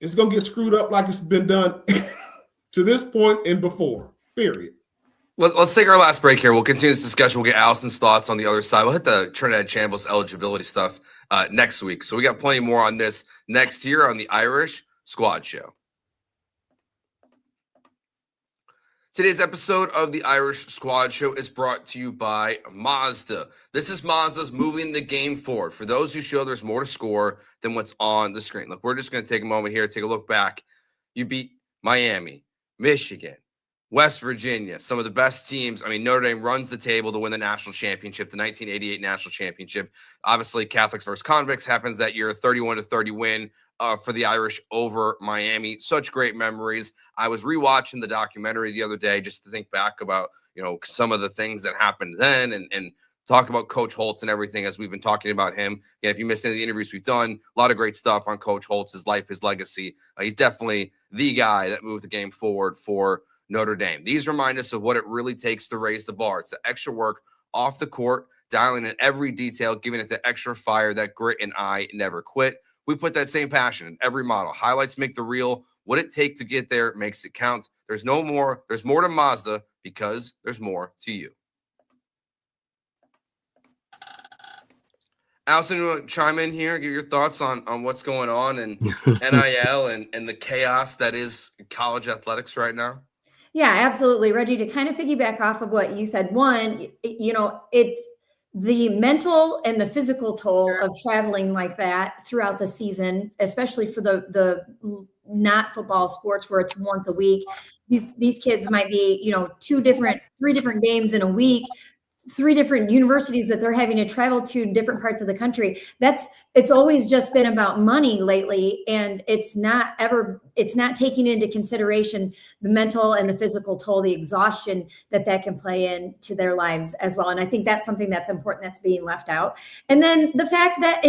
it's going to get screwed up like it's been done to this point and before, period. Let's take our last break here. We'll continue this discussion. We'll get Allison's thoughts on the other side. We'll hit the Trinidad Chambliss eligibility stuff next week. So we got plenty more on this next year on the Irish Squad Show. Today's episode of the Irish Squad Show is brought to you by Mazda. This is Mazda's moving the game forward. For those who show there's more to score than what's on the screen. Look, we're just going to take a moment here, take a look back. You beat Miami, Michigan, West Virginia, some of the best teams. I mean, Notre Dame runs the table to win the national championship, the 1988 national championship. Obviously, Catholics versus convicts happens that year, 31-30 win for the Irish over Miami. Such great memories. I was rewatching the documentary the other day just to think back about, some of the things that happened then and talk about Coach Holtz and everything as we've been talking about him. Yeah, if you missed any of the interviews we've done, a lot of great stuff on Coach Holtz, his life, his legacy. He's definitely the guy that moved the game forward for Notre Dame. These remind us of what it really takes to raise the bar. It's the extra work off the court, dialing in every detail, giving it the extra fire, that grit and eye never quit. We put that same passion in every model. Highlights make the reel. What it takes to get there makes it count. There's more to Mazda because there's more to you. Allison, you want to chime in here, give your thoughts on what's going on in NIL and the chaos that is college athletics right now? Yeah, absolutely. Reggie, to kind of piggyback off of what you said, one, it's the mental and the physical toll of traveling like that throughout the season, especially for the not football sports where it's once a week. These kids might be, 3 different games in a week, 3 different universities that they're having to travel to in different parts of the country. It's always just been about money lately. And it's not taking into consideration the mental and the physical toll, the exhaustion that can play into their lives as well. And I think that's something that's important that's being left out. And then the fact that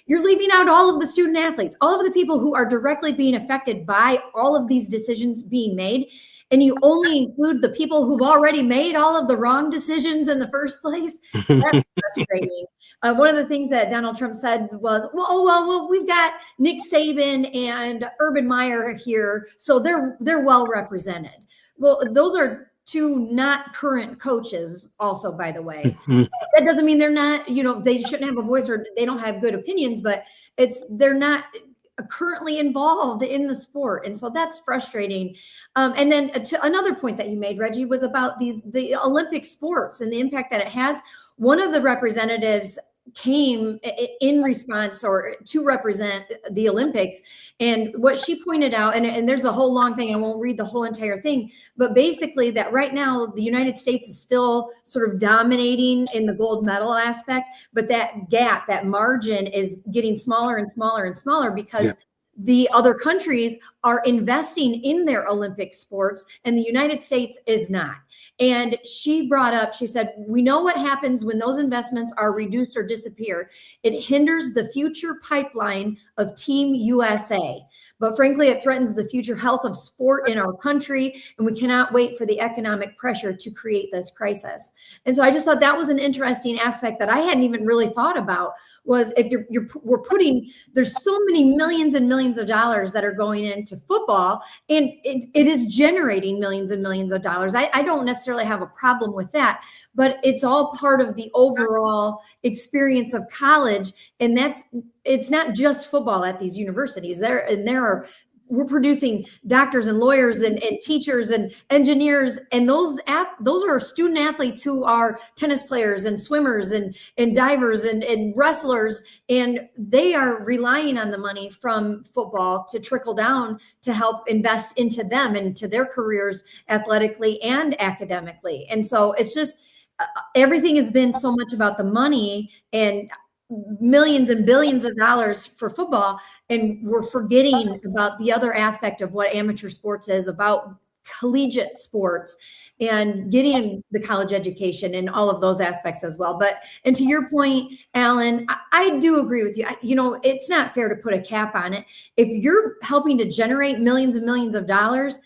you're leaving out all of the student athletes, all of the people who are directly being affected by all of these decisions being made. And you only include the people who've already made all of the wrong decisions in the first place. That's frustrating. One of the things that Donald Trump said was, well, we've got Nick Saban and Urban Meyer here, so they're well represented. Well, those are 2 not current coaches also, by the way. That doesn't mean they're not, they shouldn't have a voice or they don't have good opinions, but they're not currently involved in the sport. And so that's frustrating. And then to another point that you made, Reggie, was about the Olympic sports and the impact that it has. One of the representatives came in response or to represent the Olympics. And what she pointed out, and there's a whole long thing, I won't read the whole entire thing, but basically that right now the United States is still sort of dominating in the gold medal aspect, but that gap, that margin is getting smaller and smaller and smaller because the other countries are investing in their Olympic sports, and the United States is not. And she brought up, she said, we know what happens when those investments are reduced or disappear. It hinders the future pipeline of Team USA. But frankly, it threatens the future health of sport in our country, and we cannot wait for the economic pressure to create this crisis. And so I just thought that was an interesting aspect that I hadn't even really thought about, was if we're putting, there's so many millions and millions of dollars that are going into football, and it is generating millions and millions of dollars. I don't necessarily have a problem with that, but it's all part of the overall experience of college. And it's not just football at these universities. We're producing doctors and lawyers and teachers and engineers, and those are student athletes who are tennis players and swimmers and divers and wrestlers, and they are relying on the money from football to trickle down to help invest into them and to their careers athletically and academically. And so it's just everything has been so much about the money and millions and billions of dollars for football, and we're forgetting about the other aspect of what amateur sports is about, collegiate sports and getting the college education and all of those aspects as well. And to your point, Alan, I do agree with you. It's not fair to put a cap on it. If you're helping to generate millions and millions of dollars,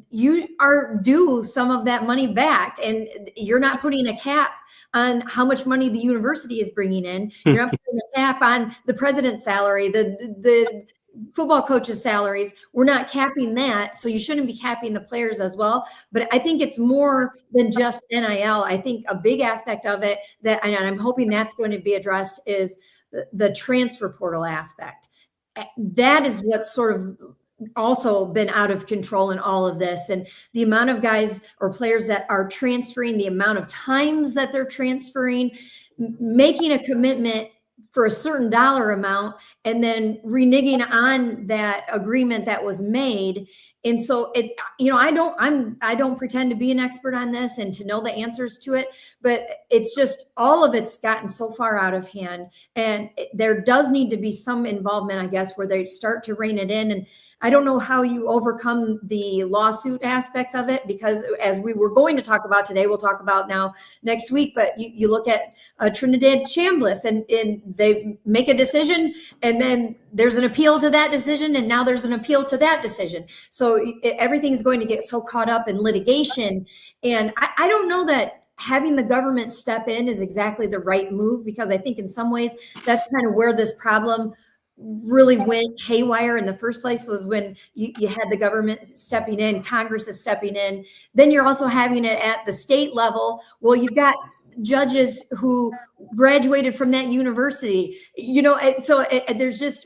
you are due some of that money back, and you're not putting a cap on how much money the university is bringing in. You're not putting a cap on the president's salary, the football coaches' salaries. We're not capping that, so you shouldn't be capping the players as well. But I think it's more than just NIL. I think a big aspect of it and I'm hoping that's going to be addressed is the transfer portal aspect. That is what's sort of also been out of control in all of this, and the amount of guys or players that are transferring, the amount of times that they're transferring, making a commitment for a certain dollar amount and then reneging on that agreement that was made. And so it's, I don't pretend to be an expert on this and to know the answers to it, but it's just all of it's gotten so far out of hand, and there does need to be some involvement, I guess, where they start to rein it in. And I don't know how you overcome the lawsuit aspects of it, because as we were going to talk about today, we'll talk about now next week, but you look at Trinidad Chambliss and they make a decision, and then there's an appeal to that decision, and now there's an appeal to that decision. So everything is going to get so caught up in litigation. And I don't know that having the government step in is exactly the right move, because I think in some ways that's kind of where this problem really went haywire in the first place, was when you had the government stepping in, Congress is stepping in. Then you're also having it at the state level. Well, you've got judges who graduated from that university, so there's just,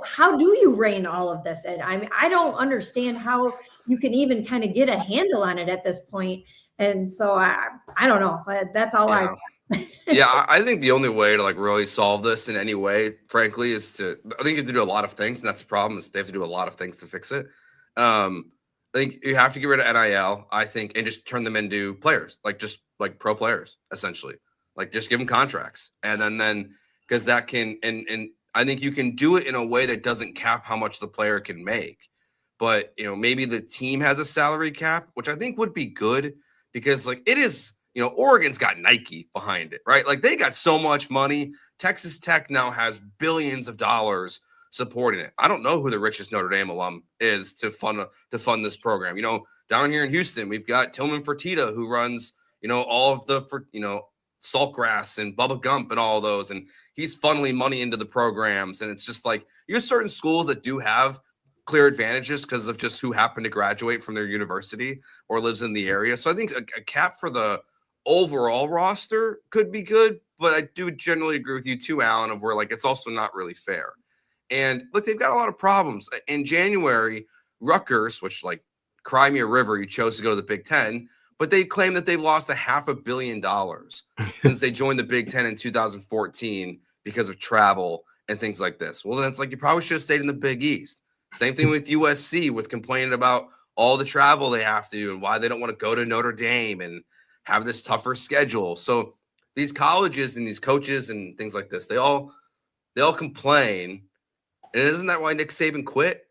how do you rein all of this in? I mean, I don't understand how you can even kind of get a handle on it at this point. And so I don't know. That's all Yeah, I think the only way to really solve this in any way, frankly, I think you have to do a lot of things, and that's the problem, is they have to do a lot of things to fix it. I think you have to get rid of NIL, I think, and just turn them into players, just pro players, essentially. Just give them contracts. And then because that can, and I think you can do it in a way that doesn't cap how much the player can make. But, maybe the team has a salary cap, which I think would be good, because it is, Oregon's got Nike behind it, right? They got so much money. Texas Tech now has billions of dollars supporting it. I don't know who the richest Notre Dame alum is to fund this program. Down here in Houston, we've got Tillman Fertitta, who runs, all of the, Saltgrass and Bubba Gump and all of those. And he's funneling money into the programs. And it's just you have certain schools that do have clear advantages because of just who happened to graduate from their university or lives in the area. So I think a cap for the overall roster could be good, but I do generally agree with you too, Alan, of where it's also not really fair. And look, they've got a lot of problems. In January, Rutgers, which cry me a river, you chose to go to the Big Ten, but they claim that they've lost $500 million since they joined the Big Ten in 2014 because of travel and things like this. Well, then it's you probably should have stayed in the Big East. Same thing with USC, with complaining about all the travel they have to do and why they don't want to go to Notre Dame and have this tougher schedule. So these colleges and these coaches and things like this, they all complain. And isn't that why Nick Saban quit?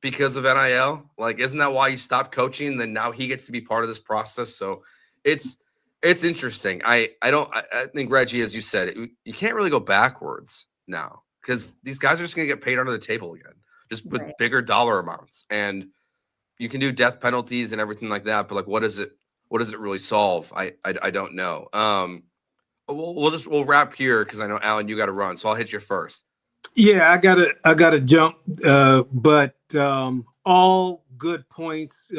because of NIL? Like, isn't that why you stopped coaching? Then now he gets to be part of this process. So it's interesting. I think, Reggie, as you said, you can't really go backwards now because these guys are just going to get paid under the table again, just with bigger dollar amounts. And you can do death penalties and everything like that, but like, what does it really solve? I don't know. We'll wrap here because I know, Alan, you got to run, so I'll hit you first. Yeah, I gotta jump, but all good points.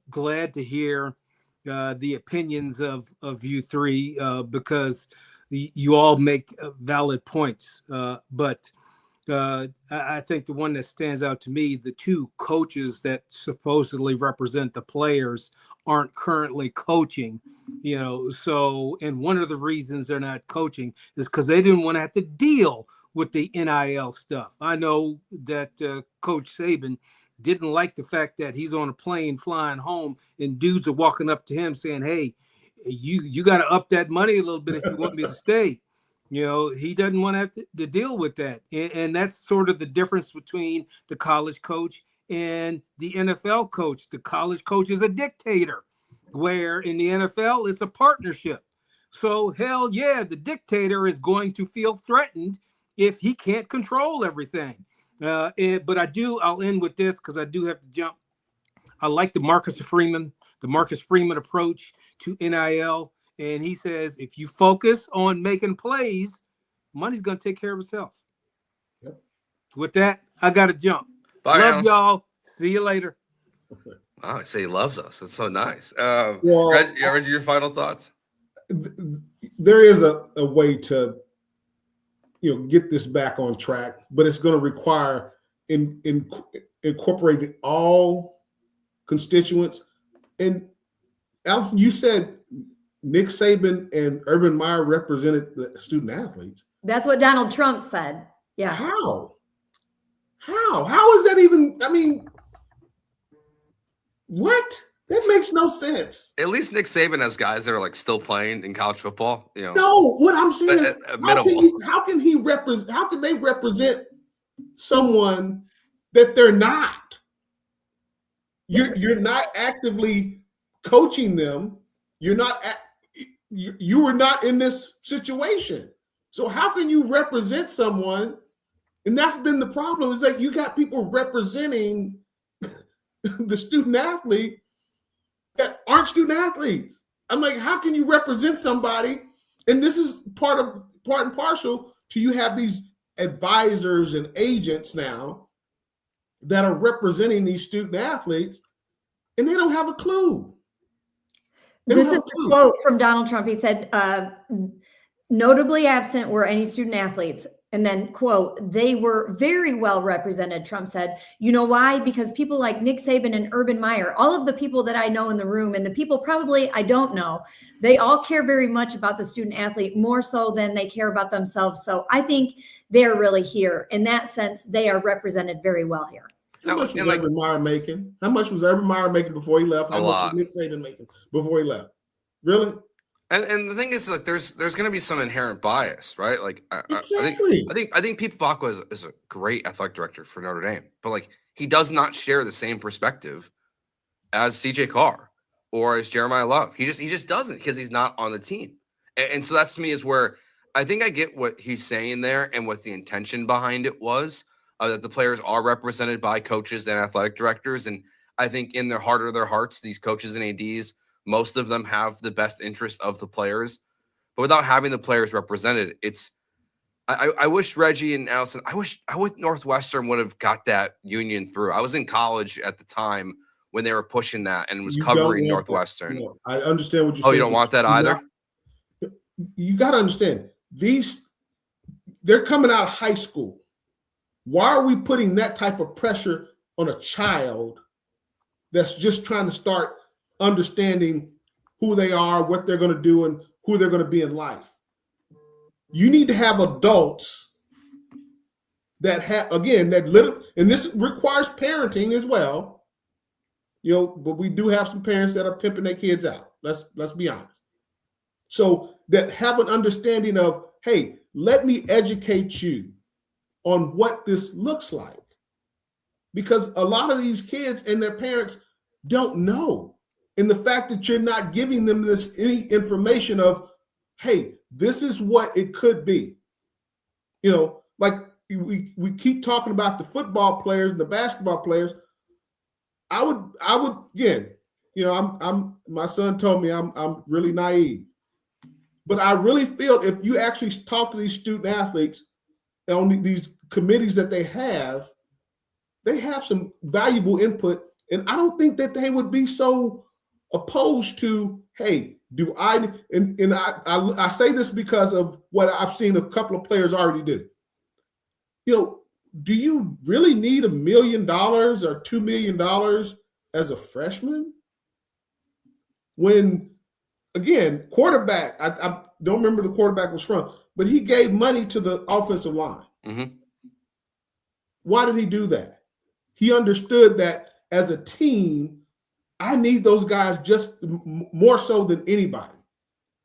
Glad to hear the opinions of you three because you all make valid points. But I think the one that stands out to me, the two coaches that supposedly represent the players aren't currently coaching, so, and one of the reasons they're not coaching is because they didn't want to have to deal with the NIL stuff. I know that Coach Saban didn't like the fact that he's on a plane flying home and dudes are walking up to him saying, hey, you got to up that money a little bit if you want me to stay. He doesn't want to have to deal with that. And that's sort of the difference between the college coach and the NFL coach. The college coach is a dictator, where in the NFL, it's a partnership. So, hell yeah, the dictator is going to feel threatened if he can't control everything. But I'll end with this because I do have to jump. I like the Marcus Freeman approach to NIL. And he says, if you focus on making plays, money's going to take care of itself. Yep. With that, I got to jump. Bye, Love Alan. y'all. See you later. Wow, I say he loves us. That's so nice. Well, Reggie, your final thoughts? There is a way to get this back on track, but it's going to require incorporating all constituents. And Allison, you said Nick Saban and Urban Meyer represented the student athletes. That's what Donald Trump said. Yeah. How is that even? I mean, what? That makes no sense. At least Nick Saban has guys that are like still playing in college football. No, what I'm saying is, how can they represent someone that they're not? You're not actively coaching them. You were not in this situation. So how can you represent someone? And that's been the problem, is that you got people representing the student athlete that aren't student athletes. I'm like, how can you represent somebody? And this is part and parcel to you have these advisors and agents now that are representing these student athletes, and they don't have a clue. This is a quote from Donald Trump. He said, notably absent were any student athletes. And then, quote, they were very well represented, Trump said. You know why? Because people like Nick Saban and Urban Meyer, all of the people that I know in the room and the people probably I don't know, they all care very much about the student athlete, more so than they care about themselves. So I think they're really here. In that sense, they are represented very well here. How much was Urban Meyer making? How much was Urban Meyer making before he left? How much was Nick Saban making before he left? Really? And the thing is, like, there's going to be some inherent bias, right? Like, exactly. I think Pete Vacqua is a great athletic director for Notre Dame, but like, he does not share the same perspective as CJ Carr or as Jeremiah Love. He just doesn't, because he's not on the team. And so that's, to me, is where I think I get what he's saying there and what the intention behind it was, that the players are represented by coaches and athletic directors. And I think in their heart of their hearts, these coaches and ADs, most of them have the best interest of the players, but without having the players represented, I wish Reggie and Allison, I wish Northwestern would have got that union through. I was in college at the time when they were pushing that and was covering Northwestern. No, I understand what you're saying. Oh, you don't want that either? You got to understand, they're coming out of high school. Why are we putting that type of pressure on a child that's just trying to start understanding who they are, what they're going to do, and who they're going to be in life? You need to have adults that have, again, and this requires parenting as well, but we do have some parents that are pimping their kids out. Let's be honest. So that have an understanding of, hey, let me educate you on what this looks like. because a lot of these kids and their parents don't know. And the fact that you're not giving them any information of, hey, this is what it could be. Like we keep talking about the football players and the basketball players. I would again, my son told me I'm really naive. But I really feel if you actually talk to these student athletes on these committees that they have some valuable input. And I don't think that they would be so opposed to, hey, I say this because of what I've seen a couple of players already do. Do you really need $1 million or $2 million as a freshman? When, again, quarterback, I don't remember the quarterback was from, but he gave money to the offensive line. Mm-hmm. Why did he do that? He understood that as a team, I need those guys just more so than anybody.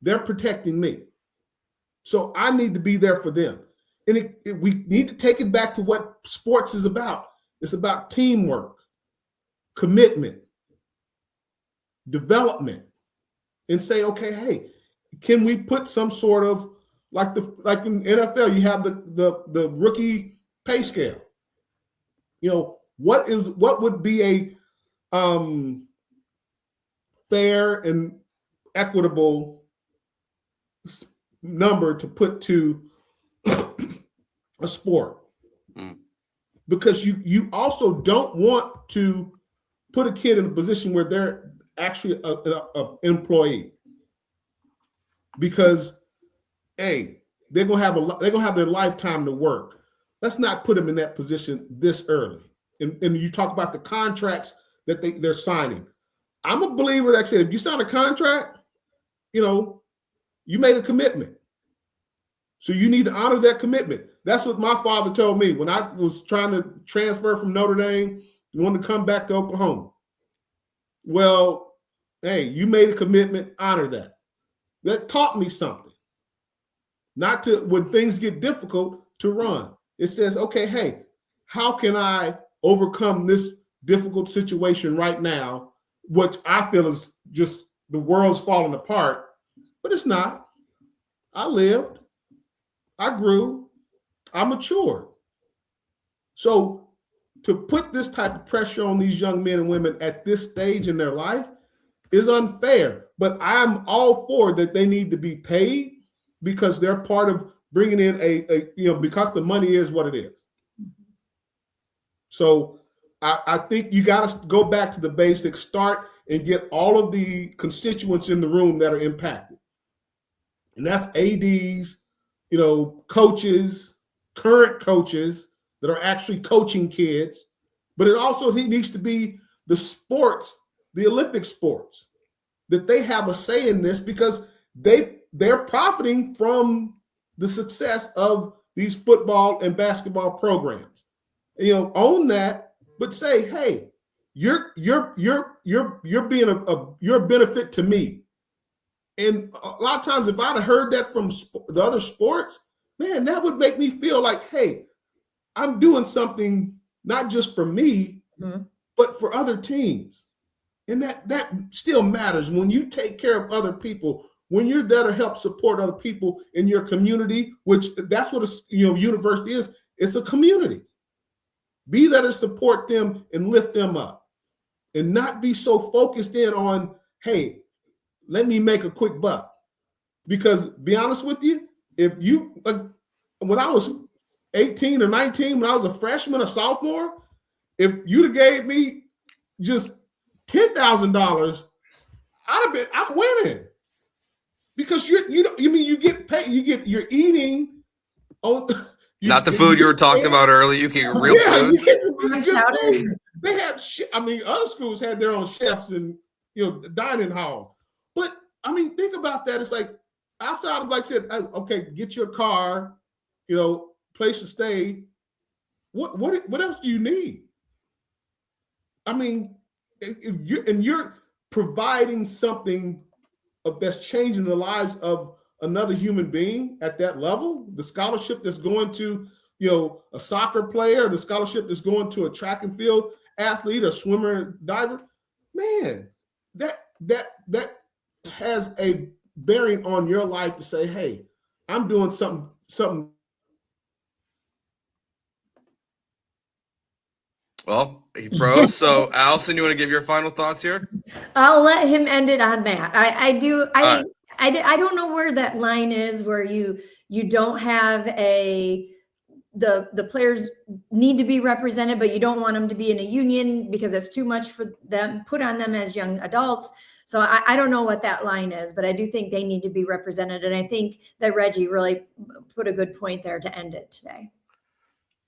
They're protecting me. So I need to be there for them. And we need to take it back to what sports is about. It's about teamwork, commitment, development, and say, okay, hey, can we put some sort of like in NFL, you have the rookie pay scale. What would be a fair and equitable number to put to a sport? Because you also don't want to put a kid in a position where they're actually an employee, because they're gonna have their lifetime to work. Let's not put them in that position this early. And you talk about the contracts that they're signing. I'm a believer that said, if you sign a contract, you made a commitment. So you need to honor that commitment. That's what my father told me when I was trying to transfer from Notre Dame, wanted to come back to Oklahoma. Well, hey, you made a commitment, honor that. That taught me something. Not to, when things get difficult, to run. It says, okay, hey, how can I overcome this difficult situation right now, which I feel is just the world's falling apart, but it's not. I lived, I grew, I matured. So to put this type of pressure on these young men and women at this stage in their life is unfair, but I'm all for that. They need to be paid because they're part of bringing in because the money is what it is. So I think you got to go back to the basics, start and get all of the constituents in the room that are impacted. And that's ADs, coaches, current coaches that are actually coaching kids, but it also needs to be the sports, the Olympic sports, that they have a say in this because they're profiting from the success of these football and basketball programs. Own that, but say, hey, you're being you're a benefit to me. And a lot of times, if I'd have heard that from the other sports, man, that would make me feel like, hey, I'm doing something not just for me, but for other teams. And that still matters when you take care of other people, when you're there to help support other people in your community, which that's what a university is. It's a community. Be there to support them and lift them up, and not be so focused in on, hey, let me make a quick buck. Because be honest with you, if you, when I was 18 or 19, when I was a freshman or sophomore, if you'd have gave me just $10,000, I'm winning. Because you get paid, you're eating on. Not the food you were talking about earlier. You get real food. You get good food. They had, other schools had their own chefs and dining halls. But think about that. It's like outside of, like I said, okay, get your car, place to stay. What else do you need? If you're providing something that's changing the lives of another human being at that level, the scholarship that's going to a soccer player, the scholarship that's going to a track and field athlete, a swimmer, diver, man, that has a bearing on your life to say, hey, I'm doing something. Well, he froze. So, Allison, you want to give your final thoughts here? I'll let him end it on that. I don't know where that line is where you don't have the players need to be represented, but you don't want them to be in a union because it's too much for them put on them as young adults. So I don't know what that line is, but I do think they need to be represented. And I think that Reggie really put a good point there to end it today.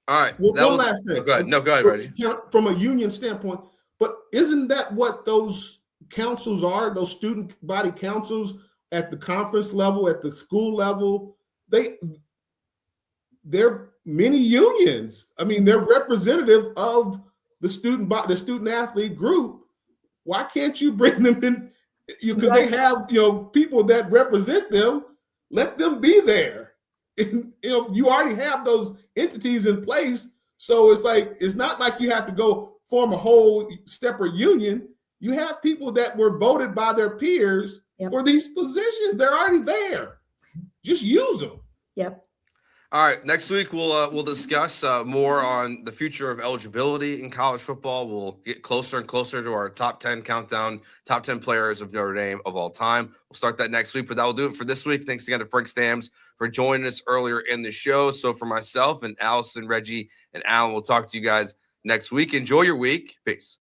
All right. Well, one last thing. Go ahead, Reggie. From a union standpoint, but isn't that what those councils are? Those student body councils at the conference level, at the school level, they're mini unions. I mean, they're representative of the student athlete group. Why can't you bring them in? Because they have people that represent them. Let them be there. And, you already have those entities in place. So it's not like you have to go form a whole separate union. You have people that were voted by their peers for these positions. They're already there. Just use them. Yep. All right. Next week, we'll discuss more on the future of eligibility in college football. We'll get closer and closer to our top 10 countdown, top 10 players of Notre Dame of all time. We'll start that next week, but that will do it for this week. Thanks again to Frank Stams for joining us earlier in the show. So for myself and Allison, Reggie, and Alan, we'll talk to you guys next week. Enjoy your week. Peace.